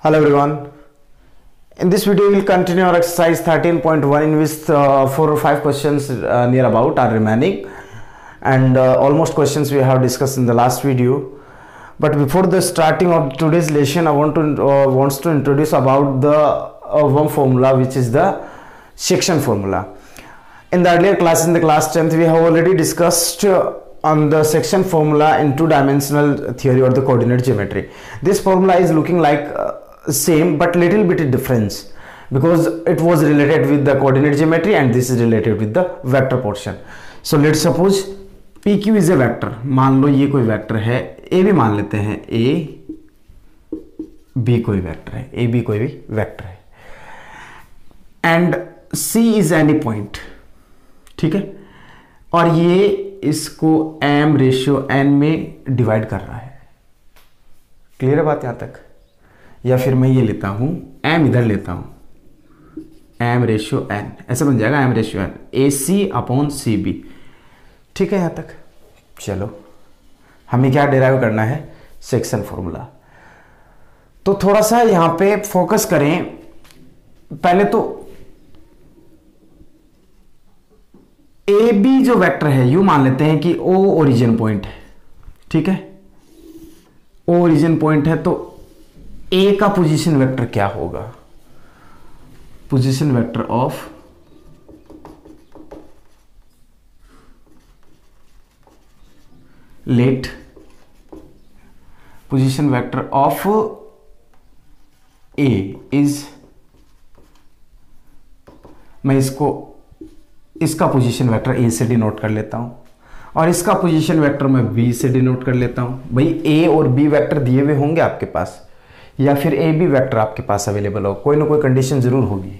Hello everyone. In this video we will continue our exercise 13.1 in which 4 or 5 questions near about are remaining, and almost questions we have discussed in the last video. But before the starting of today's lesson, I wants to introduce about the one formula, which is the section formula. In the earlier class, in the class 10th, we have already discussed on the section formula in two-dimensional theory or the coordinate geometry. This formula is looking like same but little bit difference because it was related with the coordinate geometry and this is related with the vector portion. So let's suppose PQ is a vector. मान लो ये कोई vector है, A भी मान लेते हैं, A B कोई vector है, A B कोई भी वेक्टर है, and C is any point. ठीक है, और ये इसको m/n में डिवाइड कर रहा है. क्लियर है बात यहां तक? या फिर मैं ये लेता हूं, m इधर लेता हूं, m/n ऐसे बन जाएगा m/n AC/CB. ठीक है यहां तक? चलो हमें क्या डिराइव करना है, सेक्शन फॉर्मूला. तो थोड़ा सा यहां पे फोकस करें. पहले तो ए बी जो वेक्टर है यू मान लेते हैं कि ओ ओरिजिन पॉइंट है. ठीक है, ओ ओरिजिन पॉइंट है, तो ए का पोजीशन वेक्टर क्या होगा? Position vector of let position vector of A is, मैं इसका पोजीशन वेक्टर ए से डिनोट कर लेता हूं और इसका पोजीशन वेक्टर मैं बी से डिनोट कर लेता हूं. भाई ए और बी वेक्टर दिए हुए होंगे आपके पास, या फिर ए बी वेक्टर आपके पास अवेलेबल हो, कोई ना कोई कंडीशन जरूर होगी.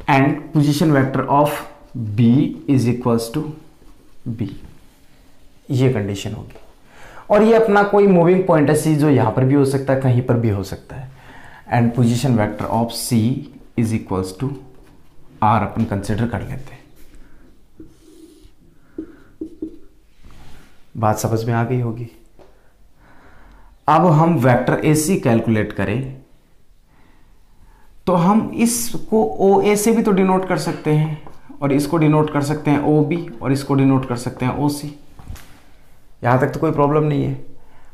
And position vector of B is equals to B, ये कंडीशन होगी. और ये अपना कोई मूविंग पॉइंट है सी, जो यहां पर भी हो सकता है, कहीं पर भी हो सकता है. And position vector of C is equals to R अपन कंसिडर कर लेते हैं. बात समझ में आ गई होगी. अब हम वेक्टर AC कैलकुलेट करें तो हम इसको OA से भी तो डिनोट कर सकते हैं, और इसको डिनोट कर सकते हैं OB, और इसको डिनोट कर सकते हैं OC. यहां तक तो कोई प्रॉब्लम नहीं है.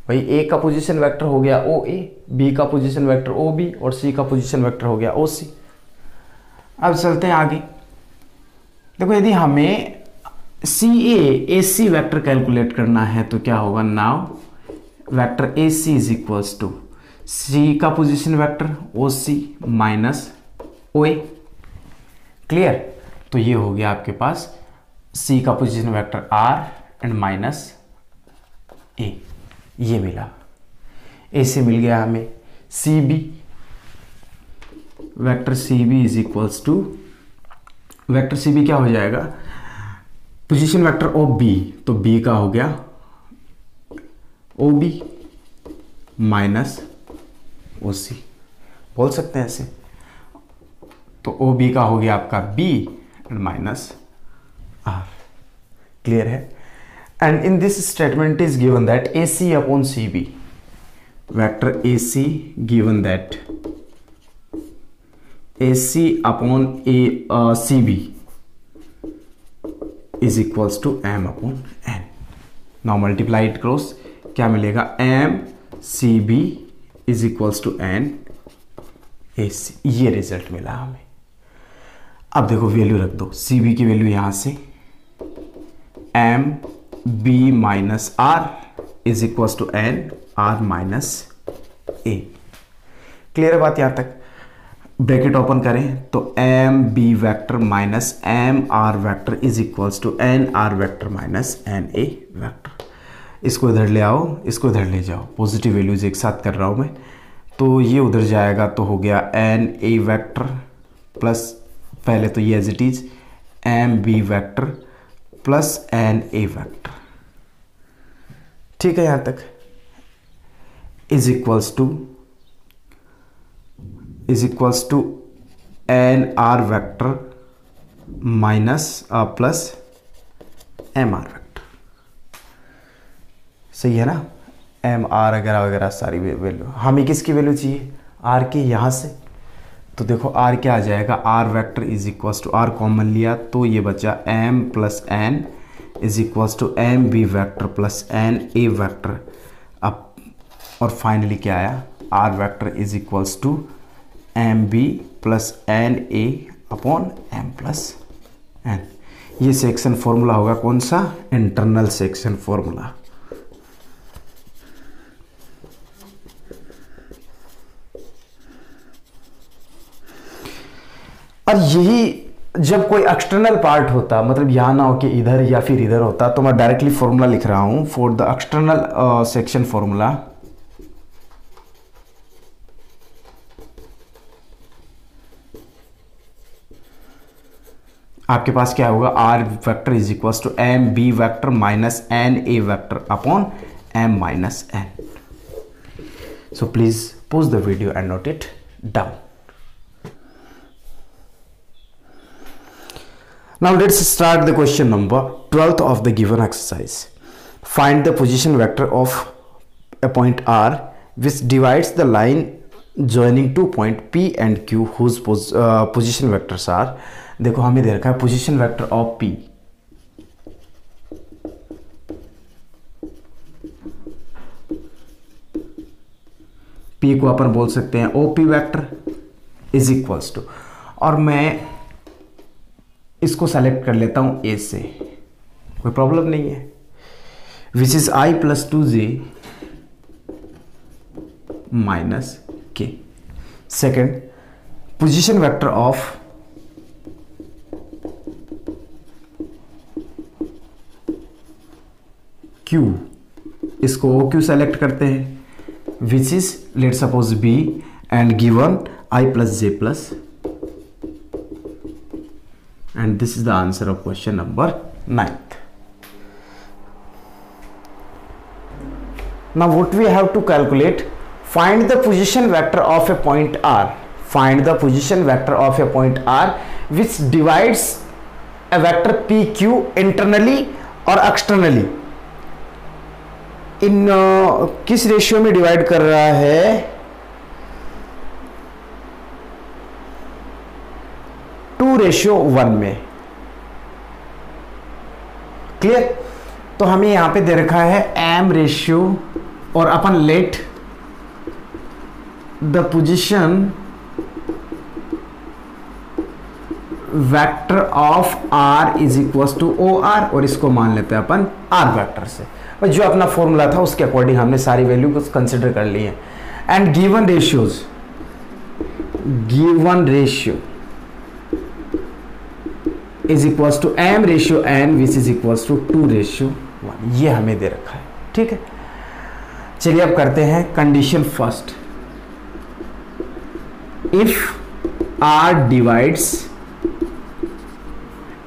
भाई A का पोजीशन वेक्टर हो गया OA, B का पोजीशन वेक्टर OB और C का पोजीशन वेक्टर हो गया OC. अब चलते हैं आगे. देखो यदि हमें AC वेक्टर कैलकुलेट करना है तो क्या होगा? Now vector AC is equals to C का position vector OC minus OA. Clear? तो ये हो गया आपके पास C का position vector R and minus A. ये मिला, A से मिल गया हमें CB. Vector CB is equals to, vector CB क्या हो जाएगा? पोजीशन वेक्टर ऑफ B, तो B का हो गया OB माइनस OC, बोल सकते हैं ऐसे. तो OB का हो गया आपका B and minus R. Clear है? And in this statement is given that AC upon CB, vector AC given that AC upon CB is equals to m upon n. Now multiply it cross, क्या मिलेगा? m CB is equals to n AC. ये result मिला हमें. अब देखो value रख दो, CB की वैल्यू यहां से m B minus R is equals to n R minus A. Clear है बात यहां तक? ब्रैकेट ओपन करें तो M B vector minus M R vector is equals to N R vector minus N A vector. इसको इधर ले आओ, इसको इधर ले जाओ, पॉजिटिव वैल्यूज एक साथ कर रहा हूं मैं, तो ये उधर जाएगा तो हो गया एन ए वेक्टर प्लस, पहले तो ये as it is M B vector plus N A vector. ठीक है यहां तक? Is equals to N R vector minus plus M R vector. सही है ना? एम आर वगैरह वगैरह सारी वैल्यू. हमें किसकी वैल्यू चाहिए? आर के यहाँ से, तो देखो आर क्या आ जाएगा, R vector is equals to, R common लिया तो ये बचा M plus N is equals to M B vector plus N A vector. अब और फाइनली क्या आया, R vector is equals to M B plus N A upon M plus N. ये section formula होगा कौन सा, इंटरनल सेक्शन फॉर्मूला। और यही जब कोई एक्सटर्नल पार्ट होता, मतलब यहाँ ना हो कि इधर या फिर इधर होता, तो मैं डायरेक्टली फॉर्मूला लिख रहा हूँ for the external section formula. आपके पास क्या होगा, R vector is equals to M B vector minus N A vector upon M minus N. So please pause the video and note it down. Now let's start the question number 12th of the given exercise. Find the position vector of a point R which divides the line joining two point P and Q whose position vectors are। देखो हमें दे रखा है position vector of P, P को अपन बोल सकते हैं OP vector is equals to, और मैं इसको सेलेक्ट कर लेता हूं ए से, कोई प्रॉब्लम नहीं है, which is I plus two J minus K. Second, position vector of Q, इसको ओ क्यू सेलेक्ट करते हैं, which is let suppose B and given I plus J plus, and this is the answer of question number 9th. Now what we have to calculate, find the position vector of a point R, find the position vector of a point R which divides a vector PQ internally और externally। इन किस ratio में divide कर रहा है, 2:1 में। Clear, तो हमें यहां पे दे रखा है एम रेशियो, और अपन let the position vector of R is equals to O R, और इसको मान लेते हैं अपन आर वेक्टर से, और जो अपना फॉर्मूला था उसके अकॉर्डिंग हमने सारी वैल्यू को कंसिडर कर ली है। And given ratios, given ratio is equals to M ratio N which is equals to 2:1, ये हमें दे रखा है। ठीक है, चलिए अब करते हैं condition first. If R divides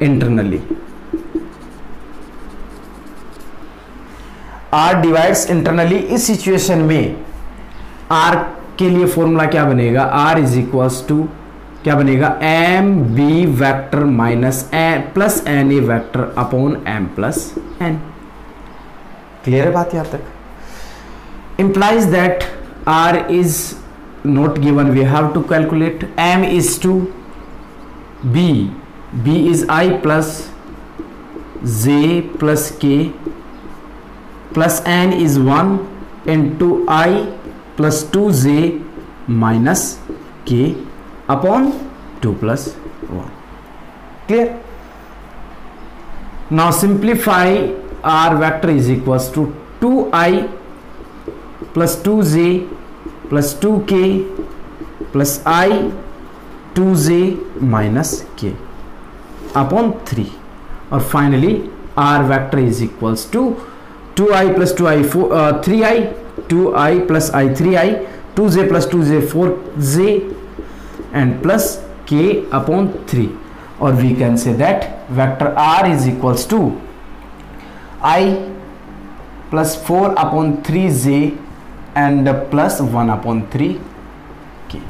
internally, R divides internally, इस सिचुएशन में आर के लिए फॉर्मूला क्या बनेगा, आर इज इक्वल्स टू क्या बनेगा, M B vector minus N plus N A vector upon M plus N. Clear है बात यहां तक? implies that R is not given, we have to calculate। M is to B, B is I plus J plus K plus N is 1 into I plus 2J minus K upon 2 plus 1। Clear? Now simplify, R vector is equals to 2I plus 2J plus 2K plus I 2J minus K upon 3, और finally R vector is equals to 2I plus 2I 3I, 2I plus I 3I, 2J plus 2J 4J and plus K upon 3, or we can say that vector R is equals to I plus 4 upon 3J and plus 1 upon 3K।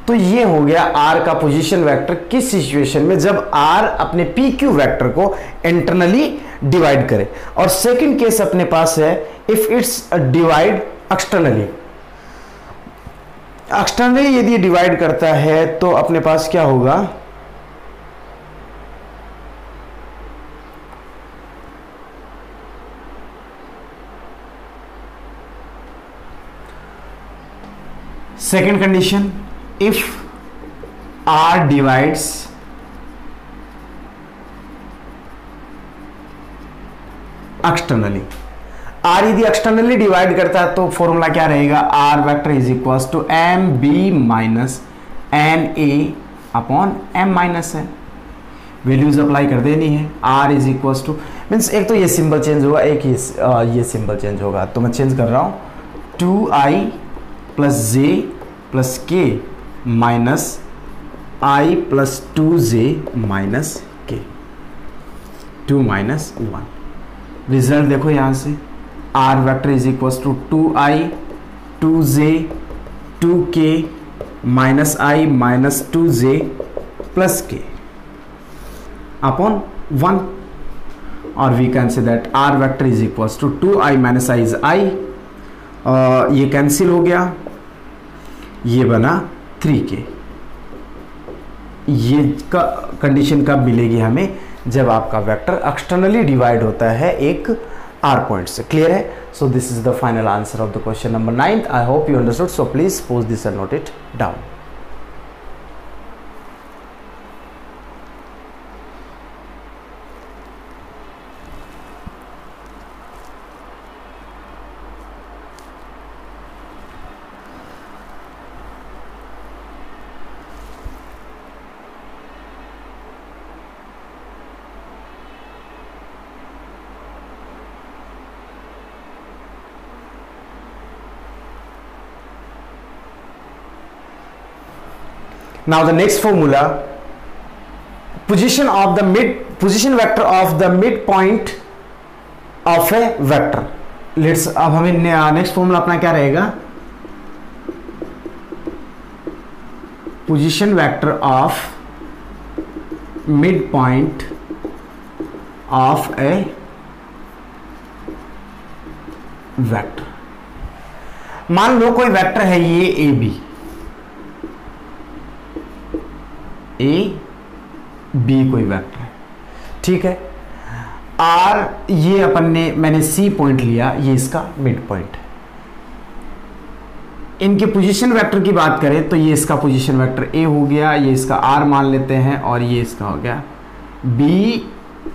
तो ये हो गया R का position vector किस situation में, जब R अपने PQ vector को इंटरनली डिवाइड करे, और सेकंड केस अपने पास है if it's divide externally. Externally यदि डिवाइड करता है तो अपने पास क्या होगा, second condition, if R divides externally, R यदि एक्सटर्नली डिवाइड करता है तो फॉर्मूला क्या रहेगा, R vector is equal to M B minus N A upon M minus N. Values apply कर देनी है। R is equal to means एक तो ये सिंबल चेंज होगा, एक ये सिंबल चेंज होगा, तो मैं चेंज कर रहा हूं 2i plus J plus K minus i plus 2j minus K, 2 minus 1। Result देखो यहां से, R vector is equal to 2i 2j 2k minus i minus 2j plus k upon 1, और we can say that R vector is equal to 2i minus i is i, ये cancel हो गया, ये बना 3k। ये condition कब मिलेगी हमें, जब आपका वेक्टर एक्सटर्नली डिवाइड होता है एक R पॉइंट से। क्लियर है? So this is the final answer of the question number 9। I hope you understood, so please pose this and note it down. Now the next formula, position vector of the midpoint of a vector. Let's अब हमें next formula अपना क्या रहेगा, position vector of mid point of A vector. मान लो कोई vector है ये A B, कोई वेक्टर है, ठीक है। R ये मैंने C पॉइंट लिया, ये इसका मिड पॉइंट है। इनके पोजीशन वेक्टर की बात करें तो ये इसका पोजीशन वेक्टर A हो गया, ये इसका R मान लेते हैं, और ये इसका हो गया B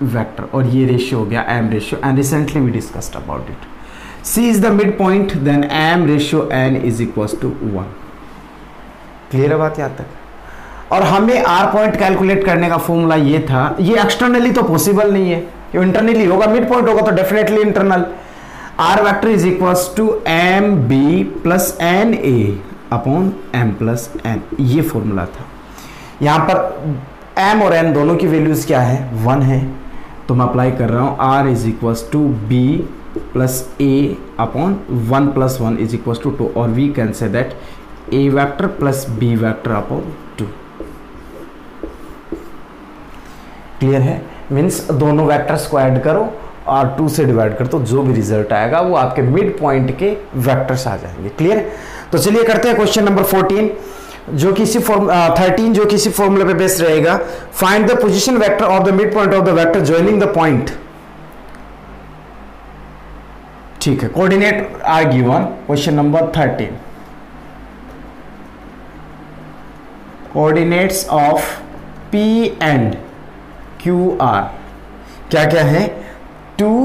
वेक्टर, और ये रेशियो हो गया M ratio, and recently we discussed about it. C is the mid point, then M ratio N is equal to 1। Clear है बात यहां तक? और हमें R पॉइंट कैलकुलेट करने का फॉर्मूला ये था, ये एक्सटर्नली तो पॉसिबल नहीं है, ये इंटरनली होगा, मिड पॉइंट होगा तो definitely internal. R vector is equals to M B plus N A upon M plus N, ये फॉर्मूला था। यहां पर m और n दोनों की वैल्यूज क्या है, 1 है, तो मैं अप्लाई कर रहा हूं R is equals to B plus A upon 1 plus 1 is equals to 2, और we can say that a vector plus b vector upon 2। Clear है? मीन्स दोनों वेक्टर्स को ऐड करो और 2 से डिवाइड कर, तो जो भी रिजल्ट आएगा वो आपके मिड पॉइंट के वेक्टर्स आ जाएंगे। क्लियर? तो चलिए करते हैं क्वेश्चन नंबर 14, जो किसी 13 जो किसी फॉर्मूले पे बेस्ड रहेगा। Find the position vector of the mid point of the vector joining the point. ठीक है, coordinate are given. Question number 13, coordinates of P and QR क्या क्या है, 2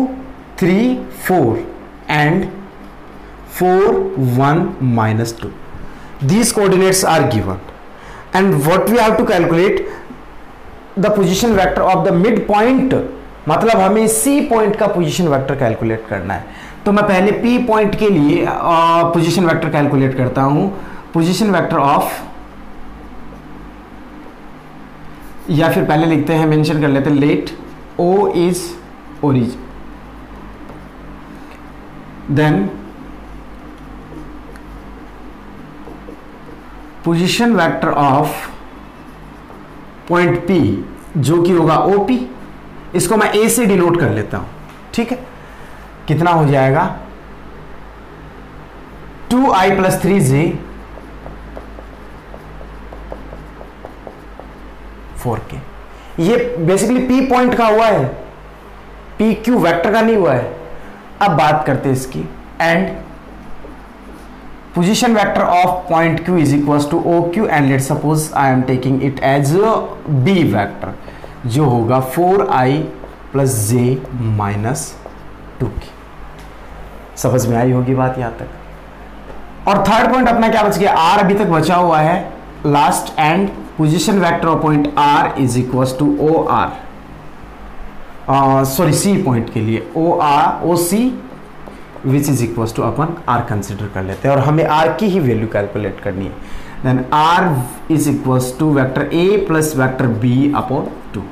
3 4 and 4 1 minus 2. These coordinates are given, and what we have to calculate the position vector of the midpoint, मतलब हमें C point का position vector calculate करना है। तो मैं पहले P पॉइंट के लिए पोजीशन वेक्टर कैलकुलेट करता हूं। पोजीशन वेक्टर ऑफ, या फिर पहले लिखते हैं, मेंशन कर लेते हैं, let O is origin, then position vector of point P जो कि होगा OP, इसको मैं A से डिनोट कर लेता हूं। ठीक है, कितना हो जाएगा, 2i प्लस 3j 4k। ये बेसिकली p पॉइंट का हुआ है, p q वेक्टर का नहीं हुआ है। अब बात करते हैं इसकी, and position vector of point q is equals to oq and let's suppose I am taking it as a b vector जो होगा 4i plus j minus 2k। समझ में आई होगी बात यहां तक। और थर्ड पॉइंट अपना क्या बच गया, r अभी तक बचा हुआ है last, and position vector of point r is equals to O R, sorry C point के लिए O C which is equals to अपन r कंसिडर कर लेते हैं, और हमें r की ही वैल्यू कैलकुलेट करनी है। Then r is equals to vector a plus vector b upon 2।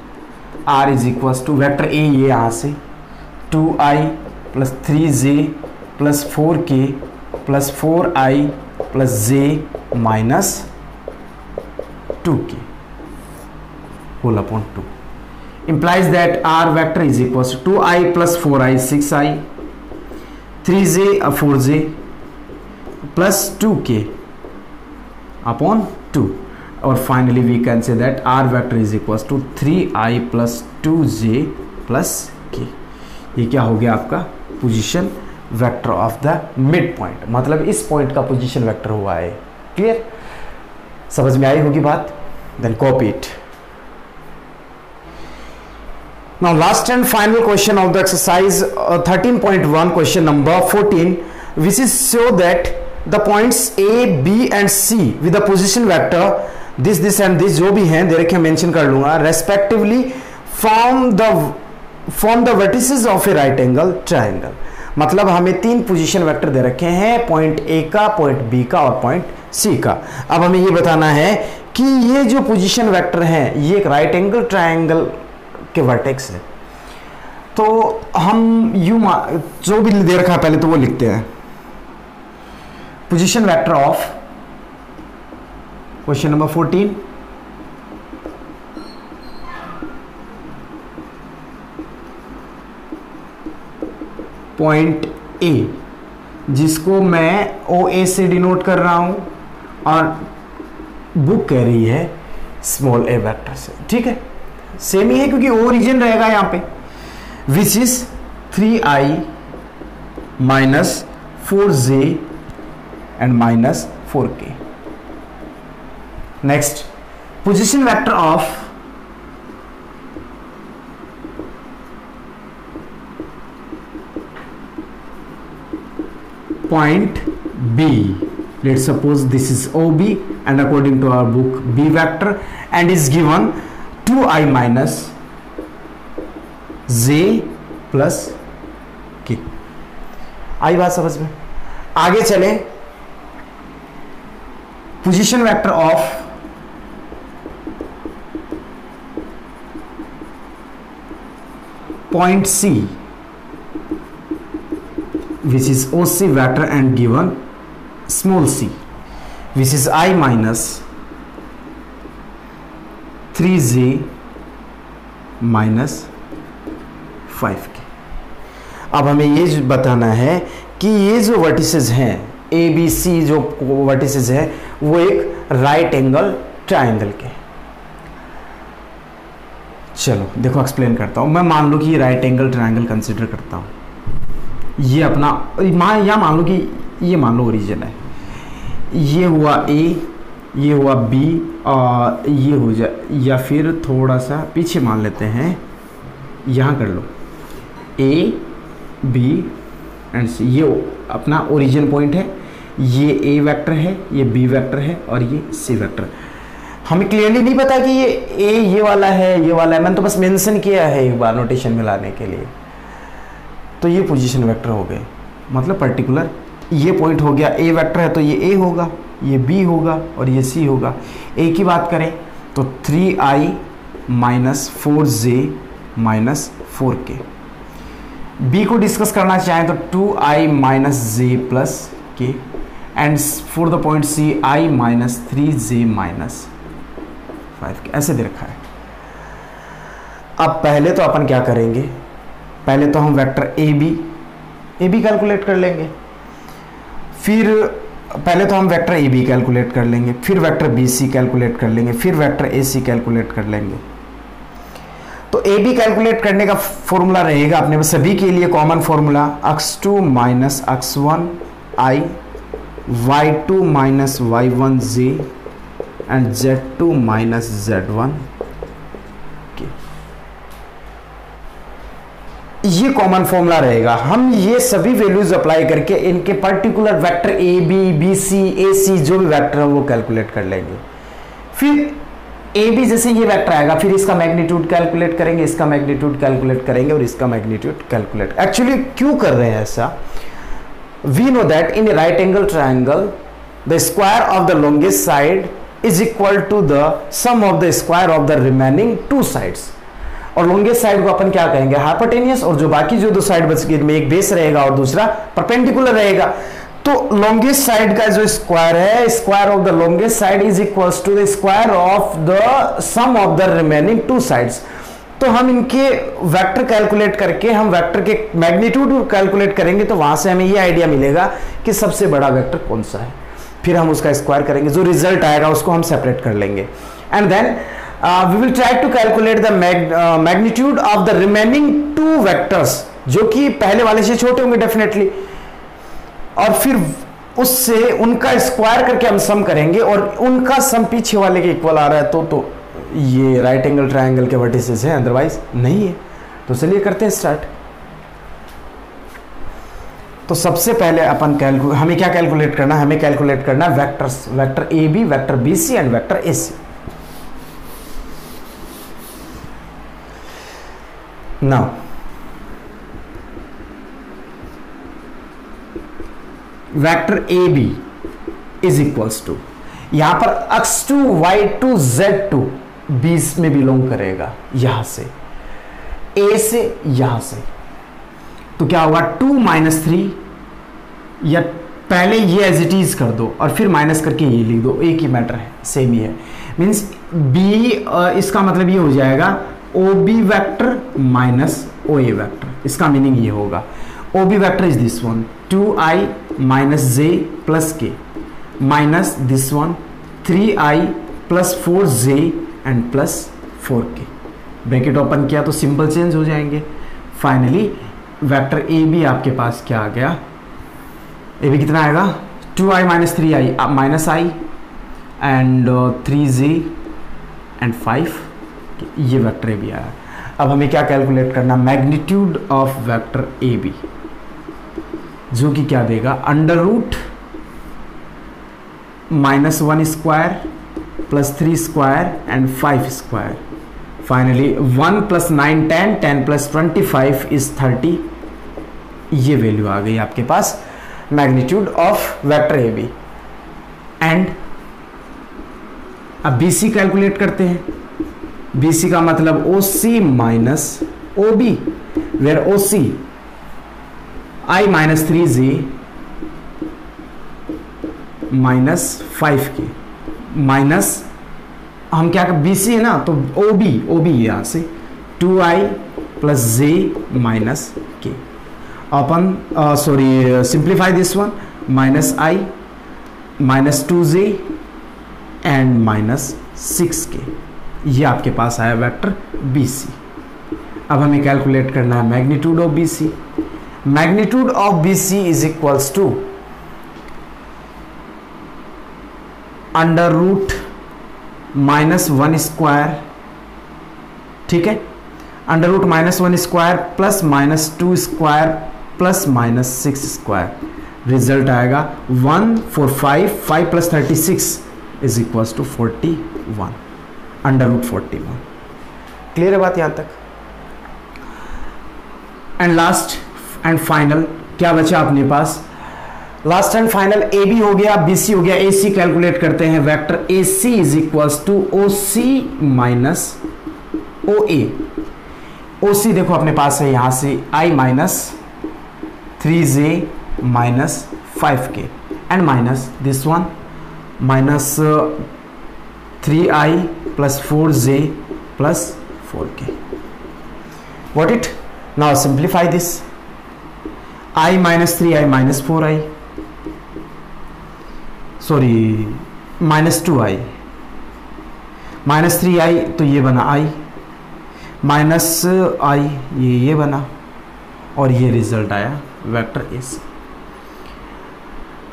r is equals to vector a ये यहाँ से 2i plus 3j plus 4k plus 4i plus j minus 2k whole upon 2 implies that r vector is equals to 2i plus 4i 6i 3j 4j plus 2k upon 2, और finally we can say that r vector is equals to 3i plus 2j plus k। ये क्या हो गया आपका position vector of the mid point, मतलब इस point का position vector हुआ है। क्लियर, समझ में आई होगी बात। Then copy it. Now last and final question of the exercise 13.1 question number 14, which is show that the points A, B and C with the position vector this and this जो भी हैं दे रखे, mention कर लूंगा, respectively form the vertices of a right angle triangle। मतलब हमें तीन position vector दे रखे हैं, पॉइंट A का, पॉइंट B का और पॉइंट C का। अब हमें ये बताना है कि ये जो पोजीशन वेक्टर हैं ये एक राइट एंगल ट्राइंगल के वर्टेक्स है। तो हम यू जो भी दे रखा है पहले तो वो लिखते हैं, position vector of question number 14 point A, जिसको मैं ओ ए से डिनोट कर रहा हूं और बुक कह रही है स्मॉल ए वेक्टर से। ठीक है, सेम ही है क्योंकि ओ रीजन रहेगा यहां पे, which is 3i minus 4j and minus 4k। Next, position vector of point B, let's suppose this is OB and according to our book B vector, and is given 2i minus j plus k। आई बात समझ में। आगे चले, position vector of point C which is OC vector and given small c, which is I minus 3j minus 5k। अब हमें ये बताना है कि ये जो वर्टिसेस हैं ए बी सी, जो वर्टिसेस हैं वो एक राइट एंगल ट्राइंगल के। चलो देखो एक्सप्लेन करता हूँ। मैं मान लो कि ये राइट एंगल ट्राइंगल कंसिडर करता हूँ, ये अपना मान लो कि ये मान लो ओरिजिन है, ये हुआ ए, ये हुआ बी, और ये हो जाए, या फिर थोड़ा सा पीछे मान लेते हैं, यहाँ कर लो ए बी एंड सी, ये अपना ओरिजिन पॉइंट है, ये ए वेक्टर है, ये बी वेक्टर है और ये सी वेक्टर। हमें क्लियरली नहीं पता कि ये ए ये वाला है, ये वाला है, मैंने तो बस मेंशन किया है एक बार नोटेशन में लाने के लिए। तो ये पोजीशन वेक्टर हो गए, मतलब पर्टिकुलर ये पॉइंट हो गया, ए वेक्टर है तो ये ए होगा, ये बी होगा और ये सी होगा। ए की बात करें तो 3i minus 4j minus 4k। B को डिस्कस करना चाहें तो 2i minus j plus k, and for the point C i minus 3j minus 5k। ऐसे दे रखा है। अब पहले तो अपन क्या करेंगे, पहले तो हम वेक्टर ए बी कैलकुलेट कर लेंगे, फिर पहले तो हम वेक्टर ए बी कैलकुलेट कर लेंगे, फिर वेक्टर बी सी कैलकुलेट कर लेंगे, फिर वेक्टर ए सी कैलकुलेट कर लेंगे। तो ए बी कैलकुलेट करने का फॉर्मूला रहेगा अपने सभी के लिए common formula, x2 minus x1 i, y2 minus y1 j and z2 minus z1 k। ये कॉमन फॉर्मूला रहेगा। हम ये सभी वैल्यूज अप्लाई करके इनके particular vector A B, B C, A C जो भी वेक्टर है वो कैलकुलेट कर लेंगे। फिर ए बी जैसे ये वेक्टर आएगा, फिर इसका मैग्नीट्यूड कैलकुलेट करेंगे, इसका मैग्नीट्यूड कैलकुलेट करेंगे और इसका मैग्नीट्यूड कैलकुलेट। एक्चुअली क्यों कर रहे हैं ऐसा? We know that in a right angle triangle the square of the longest side is equal to the sum of the square of the remaining two sides. और longest side को अपन क्या कहेंगे? हाइपोटेनियस। और जो बाकी जो दो साइड बच गई, एक बेस रहेगा और दूसरा परपेंडिकुलर रहेगा। तो लॉन्गेस्ट साइड का जो स्क्वायर है, square of the longest side is equals to the square of the sum of the remaining two sides. तो हम इनके वेक्टर कैलकुलेट करके हम वेक्टर के मैग्नीट्यूड कैलकुलेट करेंगे, तो वहां से हमें ये आइडिया मिलेगा कि सबसे बड़ा वेक्टर कौन सा है। फिर हम उसका स्क्वायर करेंगे, जो रिजल्ट आएगा उसको हम सेपरेट कर लेंगे। And then we will try to calculate the magnitude of the remaining two vectors, जो कि पहले वाले से छोटे होंगे डेफिनेटली, और फिर उससे उनका स्क्वायर करके हम सम करेंगे और उनका सम पीछे वाले के इक्वल आ रहा है तो ये राइट एंगल ट्रायंगल के वर्टिसेस हैं, अदरवाइज नहीं है। तो चलिए करते हैं स्टार्ट। तो सबसे पहले अपन हमें क्या कैलकुलेट करना है? हमें कैलकुलेट करना है vectors, vector A B, vector B C and vector A C. Now, vector A B is equals to, यहां पर x2 y2 z2 बीस में बिलोंग करेगा, यहां से a से यहां से। तो क्या होगा? 2 माइनस 3, या पहले ये एज इट इज कर दो और फिर माइनस करके ये लिख दो, एक ही मैटर है, सेम ही है। मीन्स b, इसका मतलब ये हो जाएगा O B vector minus O A vector. इसका मीनिंग ये होगा, O B vector is this one 2i minus J plus K, minus this one 3i plus 4j and plus 4k। Bracket open किया तो सिंबल चेंज हो जाएंगे। Finally vector A B आपके पास क्या आ गया? ए बी कितना आएगा? 2i minus 3i minus i and 3j and 5। ये वेक्टर ए बी आया। अब हमें क्या कैलकुलेट करना? Magnitude of vector A B, जो कि क्या देगा? Under root -1 square plus 3 square and 5 square. Finally 1 plus 9 10, 10 plus 25 is 30। ये वैल्यू आ गई आपके पास magnitude of vector A B. And अब बी सी कैलकुलेट करते हैं। BC का मतलब OC minus OB, where OC I minus 3J minus 5K, minus हम क्या कर, BC है ना, तो OB यहां से 2I plus J minus K। Upon sorry simplify this one, minus I minus 2J and minus 6K। ये आपके पास आया वेक्टर BC। अब हमें कैलकुलेट करना है magnitude of BC। Magnitude of BC is equals to under root -1 square, ठीक है, under root -1 square plus -2 square plus -6 square. Result आएगा 1 4 5, 5 plus 36 is equals to 41, under root 41। Clear है बात यहां तक? एंड लास्ट एंड फाइनल क्या बचा अपने पास? Last and final A B हो गया, बी सी हो गया, ए सी कैलकुलेट करते हैं। Vector A C is equals to O C minus O A. O C देखो अपने पास है यहां से I minus 3J minus 5K and minus this one minus 3I plus 4J plus 4K. Got it? Now simplify this. I minus 3I minus 4I sorry -2i, -3i तो ये बना i, -i ये बना, और ये रिजल्ट आया vector AC।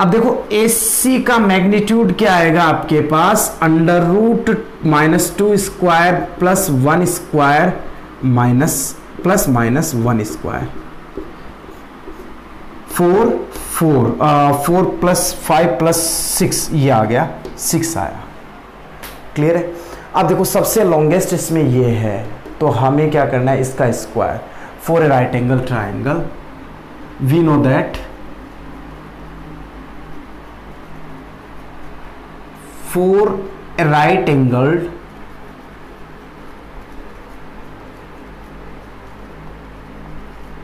अब देखो AC का मैग्नीट्यूड क्या आएगा आपके पास, √-2 square plus 1 square plus minus 1 square, 4 plus 5 plus 6, ये आ गया 6 आया। क्लियर है। अब देखो सबसे लॉन्गेस्ट इसमें ये है, तो हमें क्या करना है, इसका square. For a right angle triangle we know that for a right angled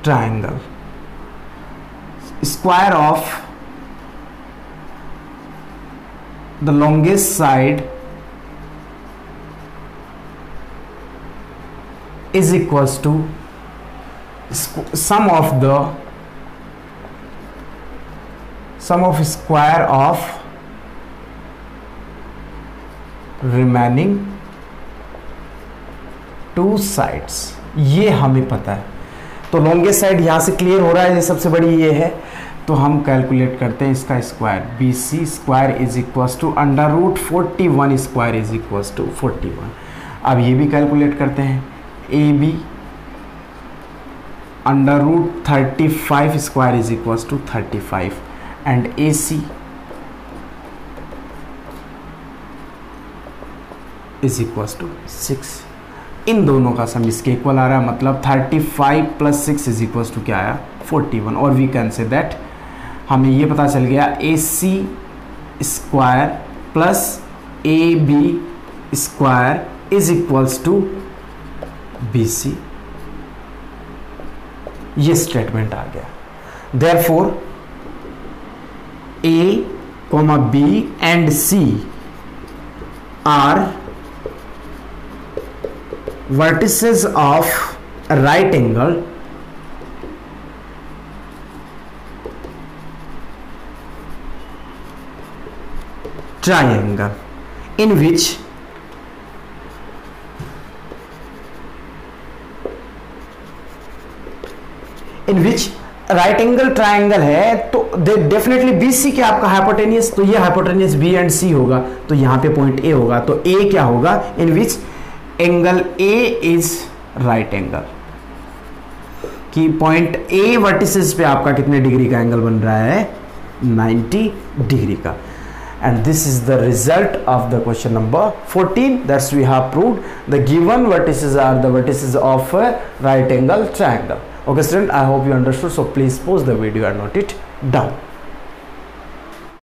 triangle, square of the longest side is equals to sum of square of remaining 2 sides. ये हमें पता है, तो लॉन्गेस्ट साइड यहां से क्लियर हो रहा है, ये सबसे बड़ी ये है, तो हम कैलकुलेट करते हैं इसका square. BC square is equals to √41 square is equals to 41। अब ये भी कैलकुलेट करते हैं, AB √35 square is equals to 35 and AC is equals to 6। इन दोनों का सम इसके इक्वल आ रहा है, मतलब 35 प्लस 6 इज इक्वल्स टू क्या आया, 41। और वी कैन से दैट हमें ये पता चल गया AC square plus AB square is equals to BC। ये स्टेटमेंट आ गया। Therefore A, B and C are vertices of a right angle triangle in which right angle triangle है, तो डेफिनेटली BC क्या आपका हाइपोटेनियस, तो ये हाइपोटेनियस B एंड C होगा, तो यहां पे पॉइंट A होगा, तो A क्या होगा, in which angle A is right angle, कि पॉइंट A वर्टिसेस पे आपका कितने डिग्री का एंगल बन रहा है, 90 डिग्री का। And this is the result of the question number 14, that's we have proved the given vertices are the vertices of a right angle triangle. Okay student, I hope you understood, so please pause the video and note it down.